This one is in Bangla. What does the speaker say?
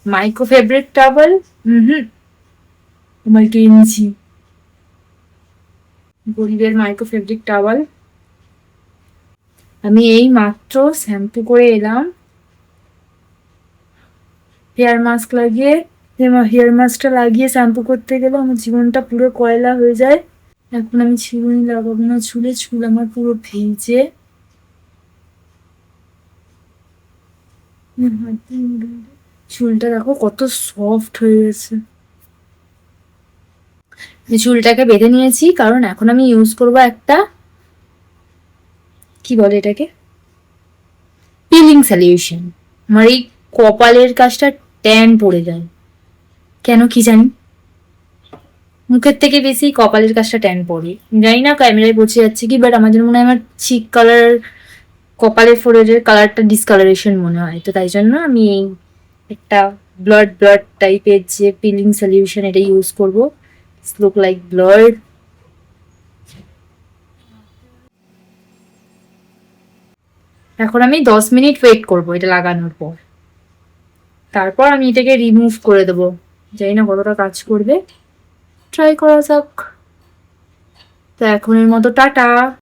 মাইক্রো ফেব্রিক টাওয়েল, আমার গেঞ্জি, গরিবের মাইক্রো ফেব্রিক টাওয়াল। আমি এই মাত্র শ্যাম্পু করে এলাম, হেয়ার মাস্ক লাগিয়ে। হেয়ার মাস্কটা লাগিয়ে শ্যাম্পু করতে গেলে আমার জীবনটা পুরো কয়লা হয়ে যায়। এখন আমি চিরুনি লাগাবো না চুলে, চুল আমার পুরো ভিজে। চুলটা দেখো কত সফট হয়ে গেছে। চুলটাকে বেঁধে নিয়েছি, কারণ এখন আমি ইউজ করবো একটা, কি বলে এটাকে, পিলিং সলিউশন। আমার এই কপালের কাজটা ট্যান পড়ে যায়, কেন কি জানি, মুখের থেকে বেশি কপালের কাজটা ট্যান পড়ে। জানি না ক্যামেরায় বোঝা যাচ্ছে কি, বাট আমার মনে হয় আমার চিক কালার, কপালের ফোরের কালারটা ডিসকালারেশন মনে হয়। তো তাই জন্য আমি এই একটা ব্লাড ব্লাড টাইপের যে পিলিং সলিউশন, এটা ইউজ করবো। Look like blood. এখন আমি 10 মিনিট ওয়েট করবো এটা লাগানোর পর, তারপর আমি এটাকে রিমুভ করে দেবো। জানি না কতটা কাজ করবে, ট্রাই করা যাক। তো এখনের মতো টাটা।